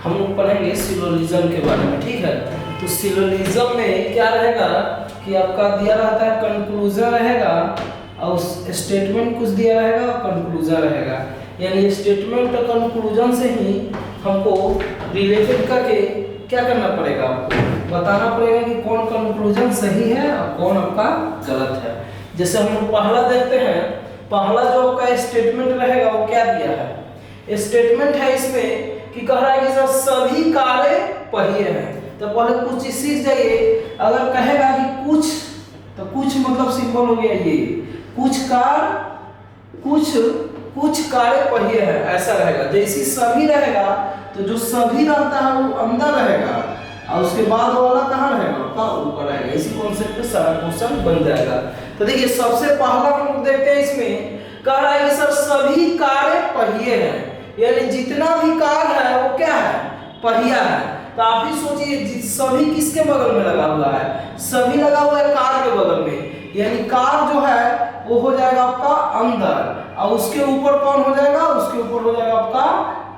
हम लोग पढ़ेंगे सिलोजिज्म के बारे में, ठीक है। तो सिलोजिज्म में क्या रहेगा कि आपका दिया रहता है कंक्लूजन रहेगा और स्टेटमेंट कुछ दिया रहेगा और कंक्लूजन रहेगा, यानी स्टेटमेंट और कंक्लूजन से ही हमको रिलेटेड करके क्या करना पड़ेगा, आपको बताना पड़ेगा कि कौन कंक्लूजन सही है और कौन आपका गलत है। जैसे हम लोग पहला देखते हैं, पहला जो आपका स्टेटमेंट रहेगा वो क्या दिया है, स्टेटमेंट है इसमें कि कह रहा है कि सर सभी कारें पहिए हैं। तो पहले कुछ चीज सीख जाइए, अगर कहेगा कि कुछ, तो कुछ मतलब सिंपल हो गया ये, कुछ कारें पहिए हैं, ऐसा रहेगा। जैसे सभी रहेगा तो जो सभी रहता है वो अंदर रहेगा और उसके बाद वाला कहाँ रहेगा, आपका ऊपर रहेगा। इसी कॉन्सेप्ट पे सारा क्वेश्चन बन जाएगा। तो देखिए सबसे पहला हम लोग देखते हैं, इसमें कह रहा है कि सर सभी कारें पहिए हैं, यानी जितना भी कार है वो क्या है, पहिया है। तो आप ही सोचिए सभी किसके बगल में लगा हुआ है, सभी लगा हुआ है कार के बगल में, यानी कार जो है वो हो जाएगा आपका अंदर और उसके ऊपर कौन हो जाएगा, उसके ऊपर हो जाएगा आपका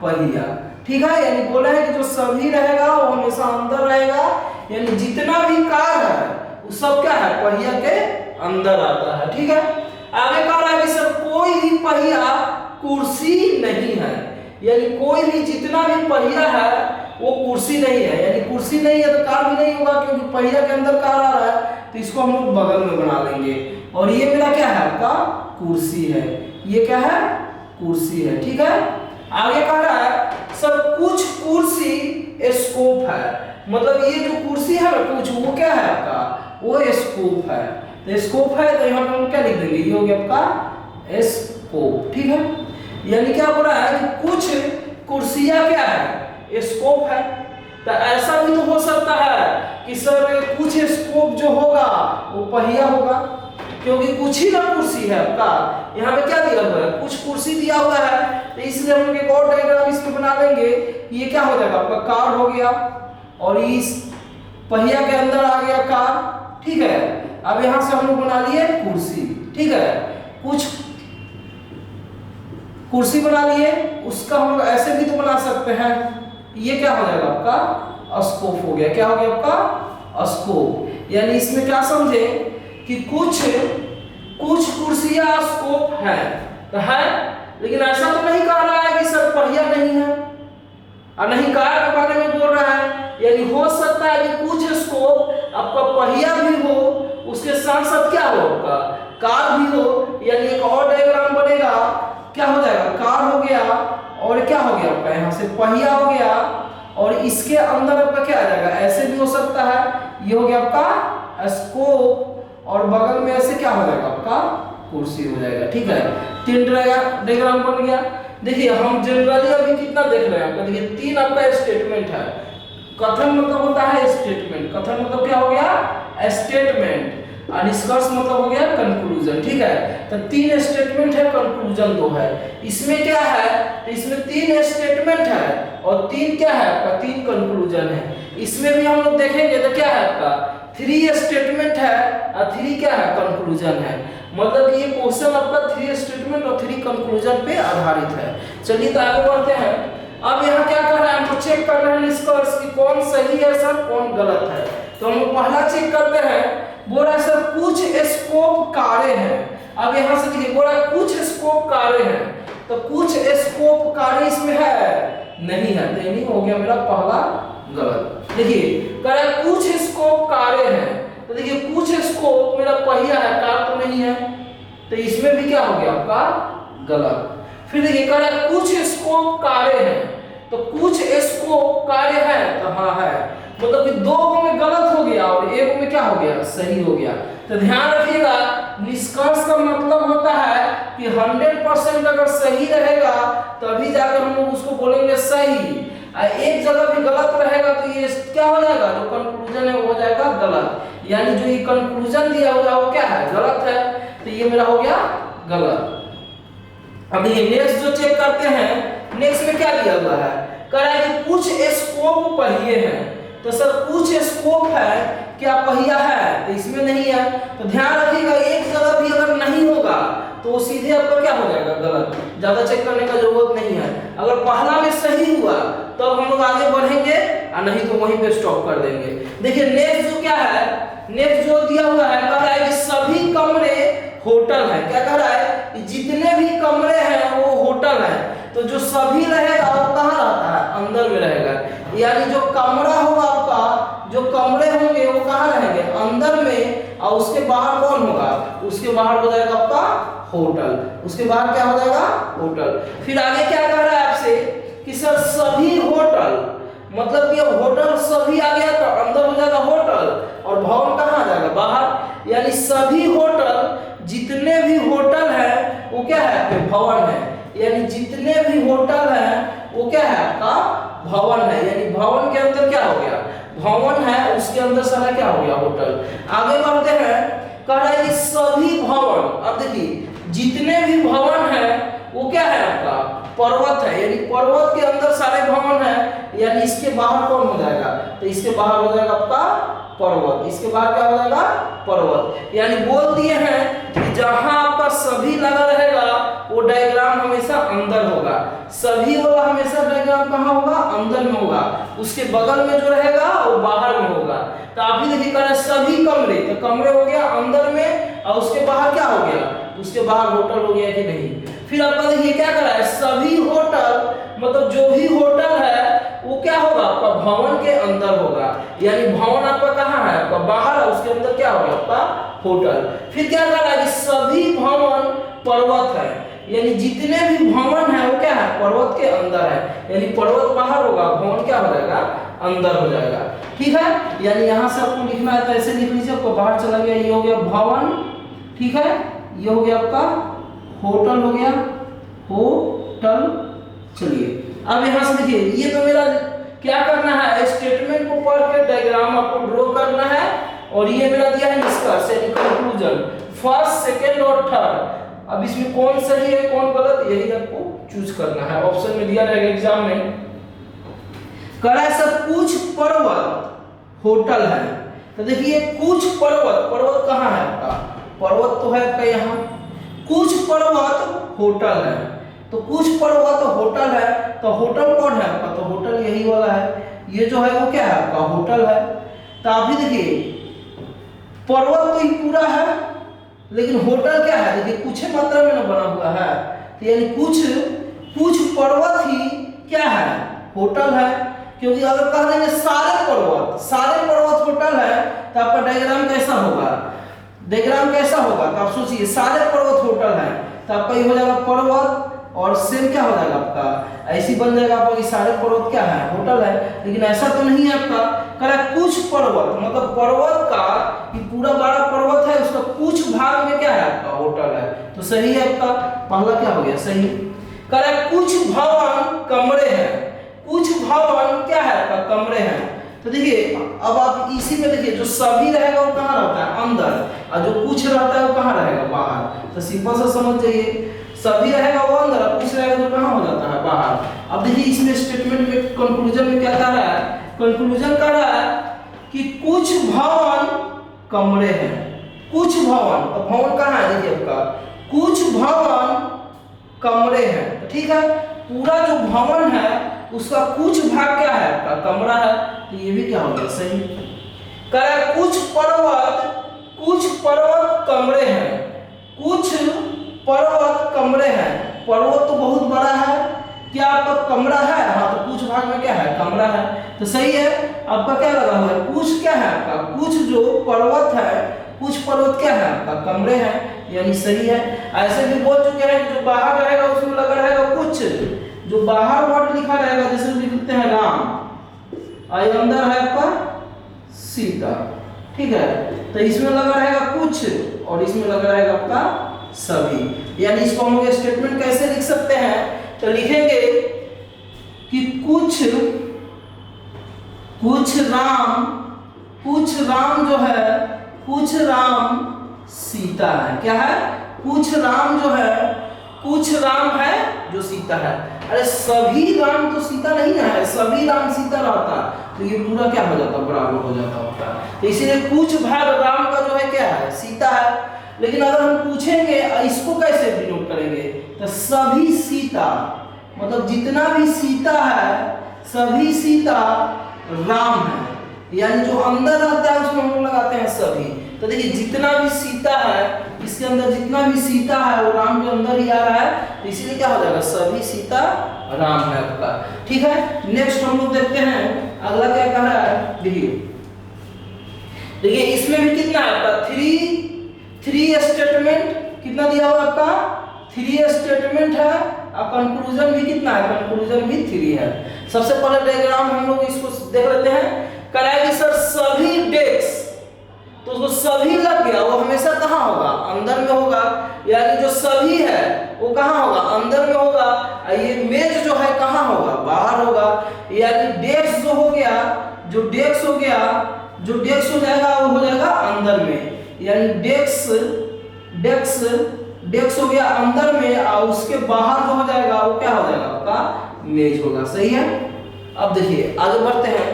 पहिया, ठीक है। यानी बोला है कि जो सभी रहेगा वो हमेशा अंदर रहेगा, यानी जितना भी कार है वो सब क्या है, पहिया के अंदर आता है, ठीक है। आगे कह रहा है कि सर कोई भी पहिया कुर्सी नहीं है, यानी कोई भी जितना भी पहिया है वो कुर्सी नहीं है, यानी कुर्सी नहीं है तो कार भी नहीं होगा, क्योंकि पहिया के अंदर कार आ रहा है तो इसको हम लोग बगल में बना लेंगे। और ये मेरा क्या है, आपका कुर्सी है, ये क्या है, कुर्सी है, ठीक है। आगे कह रहा है सर कुछ कुर्सी स्कोप है, मतलब ये जो कुर्सी है ना कुछ, वो क्या है आपका, वो स्कोप है। तो स्कोप है तो यहाँ पे हम क्या लिख देंगे, ये हो गया आपका स्कोप, ठीक है। यानी क्या बोल रहा है कि कुछ कुर्सियां क्या है, स्कोप है। तो ऐसा भी तो हो सकता है कि सर कुछ स्कोप जो होगा वो पहिया होगा, क्योंकि कुछ ही ना कुर्सी है आपका, यहाँ पे क्या दिया हुआ है, कुछ कुर्सी दिया हुआ है, तो इसलिए हम लोग एक और डायग्राम इसमें बना लेंगे। ये क्या हो जाएगा, आपका कार हो गया और इस पहिया के अंदर आ गया कार, ठीक है। अब यहाँ से हम लोग बना लिए कुर्सी, ठीक है, कुछ कुर्सी बना लिए, उसका हम लोग ऐसे भी तो बना सकते हैं, ये क्या हो जाएगा आपका स्कोप हो गया, क्या हो गया आपका स्कोप। यानी इसमें क्या समझे कि कुछ कुर्सियां स्कोप है, तो है, लेकिन ऐसा तो नहीं कह रहा है कि सर पहिया नहीं है और नहीं कार के बारे में बोल रहा है। यानी हो सकता है कि कुछ स्कोप आपका पहिया भी हो, उसके साथ साथ क्या हो, आपका कार भी हो, यानी एक और डायग्राम बनेगा, क्या हो जाएगा, कार हो गया और क्या हो गया आपका यहाँ से पहिया हो गया और इसके अंदर आपका क्या आ जाएगा, ऐसे भी हो सकता है, ये हो गया आपका स्कोप और बगल में ऐसे क्या हो जाएगा, आपका कुर्सी हो जाएगा, ठीक है। तीन डायग्राम बन गया। देखिए हम जनरली अभी कितना देख रहे हैं आपका, देखिए तीन आपका स्टेटमेंट है। कथन मतलब होता है स्टेटमेंट, कथन मतलब क्या हो गया, स्टेटमेंट, और निष्कर्ष मतलब हो गया कंक्लूजन, ठीक है। तो तीन स्टेटमेंट है, कंक्लूजन दो है। इसमें क्या है, तो इसमें तीन स्टेटमेंट है और तीन क्या है आपका, तीन कंक्लूजन है। इसमें भी हम लोग देखेंगे तो क्या है आपका, 3 स्टेटमेंट है और 3 क्या है, कंक्लूजन है। मतलब ये क्वेश्चन आपका 3 स्टेटमेंट और 3 कंक्लूजन पे आधारित है। चलिए तो आगे बढ़ते हैं। अब यहाँ क्या कर रहे हैं, हम चेक कर रहे हैं निष्कर्ष कि कौन सही है सर, कौन गलत है। तो हम पहला चेक करते हैं, बोल रहा है सर कुछ स्कोप कारें हैं। अब यहाँ से देखिए बोल रहा है कुछ स्कोप कारें हैं, तो कुछ स्कोप कारें इसमें है नहीं है, तो नहीं हो गया मेरा पहला गलत। देखिए कह रहा है कुछ स्कोप कारें हैं, तो देखिए कुछ स्कोप मेरा पहिया है, कार तो नहीं है, तो इसमें भी क्या हो गया आपका गलत। फिर देखिए कह रहा है कुछ स्कोप कारें हैं, तो कुछ स्कोप कारें हैं, तो हाँ है, मतलब कि दो में गलत हो गया और एक में क्या हो गया, सही हो गया। तो ध्यान रखिएगा निष्कर्ष का मतलब होता है कि 100% अगर सही रहेगा तभी जाकर हम लोग उसको बोलेंगे सही, एक जगह भी गलत रहेगा तो ये क्या हो जाएगा, जो कंक्लूजन है वो हो जाएगा गलत। यानी जो ये कंक्लूजन दिया हुआ है वो क्या है, गलत है, तो ये मेरा हो गया गलत। अब ये नेक्स्ट जो चेक करते हैं, नेक्स्ट में क्या दिया हुआ है, कह रहा है कि कुछ स्कोप पहिए हैं, तो सर कुछ स्कोप है, क्या पहिया है, तो इसमें नहीं है। तो ध्यान रखिएगा एक जगह भी अगर नहीं होगा तो सीधे आपका क्या हो जाएगा, गलत, ज्यादा चेक करने का जरूरत नहीं है। अगर पहला में सही हुआ तो अब हम लोग आगे बढ़ेंगे और नहीं तो वहीं पे स्टॉप कर देंगे। देखिए नेक्स्ट जो क्या है, नेक्स्ट जो दिया हुआ है कह रहा है कि सभी कमरे होटल है। क्या कह रहा है कि जितने भी कमरे हैं वो होटल है। तो जो सभी रहेगा वो कहाँ रहता है, अंदर में रहेगा। यानी जो कमरा होगा आपका, जो कमरे होंगे वो कहाँ रहेंगे, अंदर में, और उसके बाहर कौन होगा, उसके बाहर हो जाएगा आपका होटल। उसके बाहर क्या हो जाएगा, होटल। फिर आगे क्या कह रहा है आपसे कि सर सभी होटल, मतलब कि होटल सभी आ गया तो अंदर हो जाएगा होटल और भवन कहाँ आ जाएगा, बाहर। यानी सभी होटल, जितने भी होटल है वो क्या है, आपके भवन है। यानी जितने भी होटल है वो क्या है, आपका भवन है। यानी भवन के अंदर क्या हो गया, भवन है, उसके अंदर सारा क्या हो गया, होटल। आगे बढ़ते हैं, कह रहा है कि सभी भवन, अब देखिए जितने भी भवन है वो क्या है, आपका पर्वत है। यानी पर्वत के अंदर सारे भवन है। यानी इसके बाहर कौन हो जाएगा, तो इसके बाहर हो जाएगा आपका पर्वत। इसके बाहर क्या हो जाएगा, पर्वत। यानी बोल दिए हैं कि जहां आपका सभी लगा रहेगा वो डायग्राम हमेशा अंदर होगा। सभी वाला हमेशा डायग्राम कहाँ होगा, अंदर में होगा। उसके बगल में जो रहेगा वो बाहर में होगा। तो आप ही देखिए कह सभी कमरे, तो कमरे हो गया अंदर में, और उसके बाहर क्या हो गया, उसके बाहर होटल हो गया कि नहीं। फिर आपका देखिए क्या कर रहा है, सभी होटल, मतलब जो भी होटल है वो क्या होगा, आपका भवन के अंदर होगा। यानी भवन आपका कहाँ है, आपका बाहर है, उसके अंदर क्या होगा, आपका होटल। फिर क्या कर रहा है कि सभी भवन पर्वत है। यानी जितने भी भवन है वो क्या है, पर्वत के अंदर है। यानी पर्वत बाहर होगा, भवन क्या हो जाएगा, अंदर हो जाएगा। ठीक है, यानी यहाँ से आपको लिखना है तो ऐसे लिख लीजिए, आपको बाहर चला गया, ये हो गया भवन, ठीक है, ये हो गया आपका होटल, हो गया होटल। चलिए अब यहाँ से देखिए, ये तो मेरा क्या करना है, स्टेटमेंट को पढ़ के डायग्राम आपको ड्रॉ करना है, और ये मेरा दिया है निष्कर्ष यानी कंक्लूजन, फर्स्ट, सेकंड और थर्ड। अब इसमें कौन सही है कौन गलत, यही आपको चूज करना है। ऑप्शन में दिया रहेगा एग्जाम में। करा सब कुछ पर्वत होटल है। तो देखिए कुछ पर्वत, पर्वत कहाँ है आपका, पर्वत तो है आपका यहाँ, कुछ पर्वत होटल है। तो कुछ पर्वत होटल है, तो होटल कौन है आपका, तो होटल यही वाला है। ये जो है वो क्या है, आपका होटल है। तो आप ही देखिए पर्वत तो ही पूरा है, लेकिन होटल क्या है, देखिए कुछ मात्रा में ना बना हुआ है। तो यानी कुछ पर्वत ही क्या है, होटल है। क्योंकि अगर कह देंगे सारे पर्वत होटल है, तो आपका डायग्राम कैसा होगा, डायग्राम कैसा होगा, तो आप सोचिए सारे पर्वत होटल है, तो आपका ये हो जाएगा पर्वत, और सेम क्या हो जाएगा आपका, ऐसी बन जाएगा आपका कि सारे पर्वत क्या है, होटल है। लेकिन ऐसा तो नहीं है आपका, कह कुछ पर्वत, मतलब पर्वत का कि पूरा बड़ा पर्वत है, उसका कुछ भाग में क्या है आपका, होटल है। तो सही है आपका पहला क्या हो गया, सही। कह कुछ भवन कमरे हैं, कुछ भवन क्या है आपका, कमरे हैं। तो देखिए अब आप इसी में देखिए, जो सभी रहेगा वो कहाँ रहता है, अंदर, और जो कुछ रहता है वो कहाँ रहेगा, बाहर। तो सिंपल सा समझ जाइए, सभी रहेगा वो अंदर, और कुछ रहेगा तो कहाँ हो जाता है, बाहर। अब देखिए इसमें स्टेटमेंट में कंक्लूजन में क्या कह रहा है, कंक्लूजन कह रहा है कि कुछ भवन कमरे हैं, कुछ भवन, तो भवन कहाँ है, देखिए आपका कुछ भवन कमरे हैं। तो ठीक है, पूरा जो भवन है उसका कुछ भाग क्या है आपका, कमरा है। तो ये भी क्या हो गया, सही। कह रहा है कुछ पर्वत कमरे हैं, कुछ पर्वत कमरे हैं। पर्वत तो बहुत बड़ा है, क्या आपका कमरा है, हाँ, तो कुछ भाग में क्या है, कमरा है। तो सही है, आपका क्या लगा हुआ है, कुछ क्या है आपका, कुछ जो पर्वत है, कुछ पर्वत क्या है आपका, कमरे हैं, यानी सही है। ऐसे भी बोल चुके हैं जो बाहर रहेगा उसमें लगा रहेगा कुछ, जो बाहर वर्ड लिखा रहेगा, जैसे लिखते हैं राम, और अंदर है आपका सीता, ठीक है। तो इसमें लगा रहेगा कुछ, और इसमें लगा रहेगा आपका सभी। यानी इसको हम लोग स्टेटमेंट कैसे लिख सकते हैं, तो लिखेंगे कि कुछ राम जो है, कुछ राम सीता है। क्या है, कुछ राम जो है, कुछ राम है जो सीता है। अरे सभी राम तो सीता नहीं है, सभी राम सीता रहता तो ये पूरा क्या हो जाता, बराबर हो जाता होता। तो इसीलिए कुछ भाग राम का जो है क्या है, सीता है। लेकिन अगर हम पूछेंगे इसको कैसे डिनोट करेंगे, तो सभी सीता, मतलब जितना भी सीता है, सभी सीता राम है, यानी जो अंदर रहता है उसमें हम लोग लगाते हैं सभी। तो देखिए जितना भी सीता है, इसके अंदर जितना भी सीता है वो राम के अंदर ही आ रहा है, तो इसीलिए क्या हो जाएगा, सभी सीता राम है आपका। ठीक है, नेक्स्ट हम लोग देखते हैं अगला क्या कह रहा है। देखिए इसमें भी कितना है आपका, थ्री स्टेटमेंट कितना दिया हुआ आपका, 3 स्टेटमेंट है, और कंक्लूजन भी कितना है, कंक्लूजन भी 3 है। सबसे पहले डायग्राम हम लोग इसको देख लेते हैं। करेंगे सर सभी डेस्क, तो उसको सभी लग गया, वो हमेशा कहाँ होगा, अंदर में होगा, यानी जो सभी है वो कहाँ होगा, अंदर में होगा। ये मेज जो है कहाँ होगा, बाहर होगा, यानी डेस्क जो हो गया, जो डेस्क हो गया, जो डेस्क हो जाएगा वो हो जाएगा अंदर में, यानी डेस्क हो गया अंदर में, और उसके बाहर जो हो जाएगा वो क्या हो जाएगा आपका, मेज होगा। सही है। अब देखिए आगे बढ़ते हैं।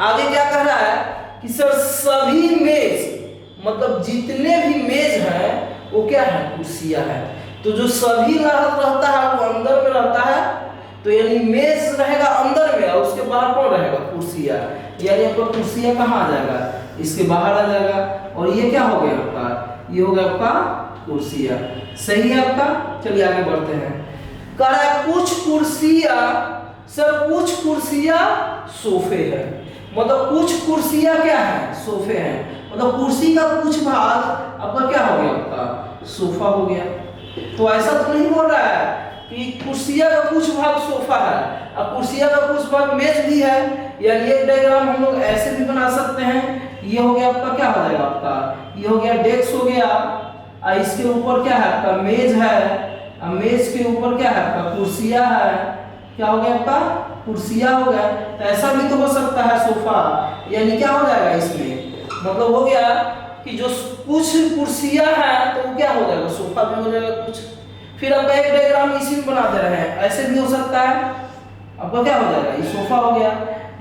आगे क्या कह रहा है कि सर सभी मेज, मतलब जितने भी मेज हैं वो क्या है, कुर्सियां हैं। तो जो सभी रहता है वो अंदर में रहता है, तो यानी मेज रहेगा अंदर में, और उसके बाहर कौन रहेगा, कुर्सियां, यानी आपका कुर्सियां कहाँ आ जाएगा, इसके बाहर आ जाएगा। और ये क्या हो गया आपका, ये हो गया आपका कुर्सियां। सही है आपका। चलिए आगे बढ़ते हैं। कह रहा है कुछ कुर्सियां, सर कुछ कुर्सियां सोफे हैं, मतलब कुछ कुर्सियां क्या है, सोफे हैं, मतलब कुर्सी का कुछ भाग आपका क्या हो गया, आपका सोफा हो गया। तो ऐसा तो नहीं बोल रहा है कि कुर्सियां का कुछ भाग सोफा है और कुर्सियां का कुछ भाग मेज भी है, यानी ये डायग्राम हम लोग ऐसे भी बना सकते हैं। ये हो गया आपका, क्या हो जाएगा आपका, ये हो गया डेस्क हो गया, और इसके ऊपर क्या है आपका, मेज है, और मेज के ऊपर क्या है आपका, कुर्सियां है। क्या हो गया आपका, कुर्सियां हो गया। तो ऐसा भी तो हो सकता है सोफा, यानी क्या हो जाएगा इसमें, मतलब हो गया कि जो कुछ कुर्सियां हैं तो वो क्या हो जाएगा, सोफा भी हो जाएगा कुछ। फिर अब एक डायग्राम इसी में बना दे रहे हैं, ऐसे भी हो सकता है। आपका क्या हो जाएगा, ये सोफा हो गया,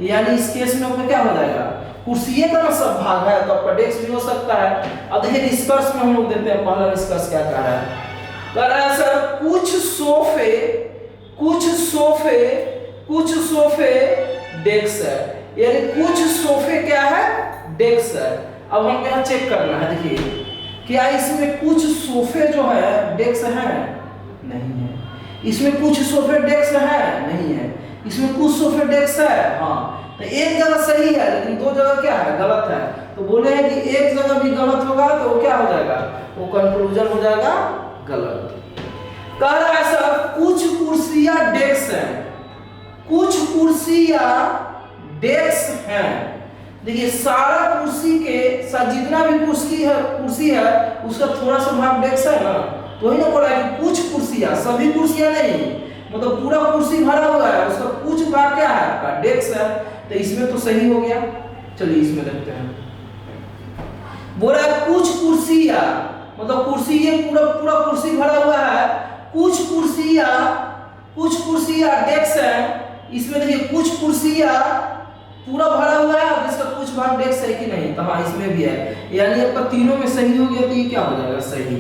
यानी इस केस में आपका क्या हो जाएगा, कुर्सियां का ना सब भाग है, तो आपका डेस्क भी हो सकता है। अब देखिए निष्कर्ष में हम लोग देखते हैं, पहला निष्कर्ष क्या कह रहा है। कह रहा है सर कुछ सोफे डेस्क है, यानी कुछ सोफे क्या है, डेस्क है। अब हम यहाँ चेक करना है, देखिए क्या इसमें कुछ सोफे जो है डेस्क है, नहीं है। इसमें कुछ सोफे डेस्क है, नहीं है। इसमें कुछ सोफे डेस्क है, हाँ। तो एक जगह सही है लेकिन 2 जगह क्या है, गलत है। तो बोले हैं कि एक जगह भी गलत होगा तो वो क्या हो जाएगा, वो कंक्लूजन हो जाएगा गलत। कह रहा है सर कुछ कुर्सियां डेस्क हैं, कुछ कुर्सियां डेस्क हैं। देखिए सारा कुर्सी के साथ जितना भी कुर्सी है उसका थोड़ा सा भाग डेस्क है ना, तो वही ना बोला है कि कुछ कुर्सियां, सभी कुर्सियां नहीं, मतलब पूरा कुर्सी भरा हुआ है, उसका कुछ भाग क्या है आपका, डेस्क है। तो इसमें तो सही हो गया। चलिए इसमें देखते हैं। बोला कुछ कुर्सियां, मतलब कुर्सी ये पूरा कुर्सी भरा हुआ है, कुछ कुर्सियां डेस्क है। इसमें देखिए कुछ कुर्सियां पूरा भरा हुआ है और इसका कुछ भाग डेस्क है कि नहीं, तो हाँ इसमें भी है, यानी आपका तीनों में सही हो गया, तो ये क्या हो जाएगा, सही।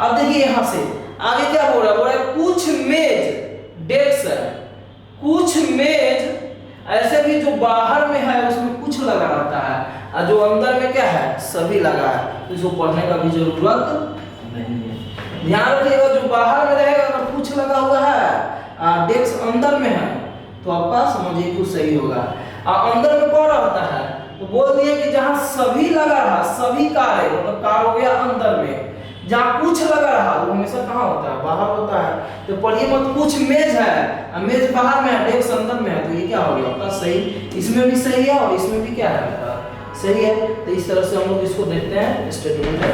अब देखिए यहाँ से आगे क्या बोल रहा है, कुछ मेज डेस्क है, कुछ मेज ऐसे भी जो बाहर में है उसमें कुछ लगा रहता है, और जो अंदर में क्या है, सभी लगा है, तो इसको पढ़ने का भी जरूरत नहीं है। ध्यान रखिएगा जो बाहर में रहेगा अगर कुछ लगा हुआ है, डेस्क अंदर में है, तो आपका समझिए कुछ सही होगा। अंदर में कौन रहता है, तो बोल दिए कि जहां सभी लगा रहा, सभी कार है, मतलब कार हो गया अंदर में। जहां कुछ लगा रहा वो हमेशा कहाँ होता है, बाहर होता है। तो पढ़िए मत, कुछ मेज है, मेज बाहर में है, डेस्क अंदर में है, तो ये क्या हो गया आपका सही। इसमें भी सही है और इसमें भी क्या है आपका सही है। तो इस तरह से हम लोग इसको देखते हैं, स्टेटमेंट है।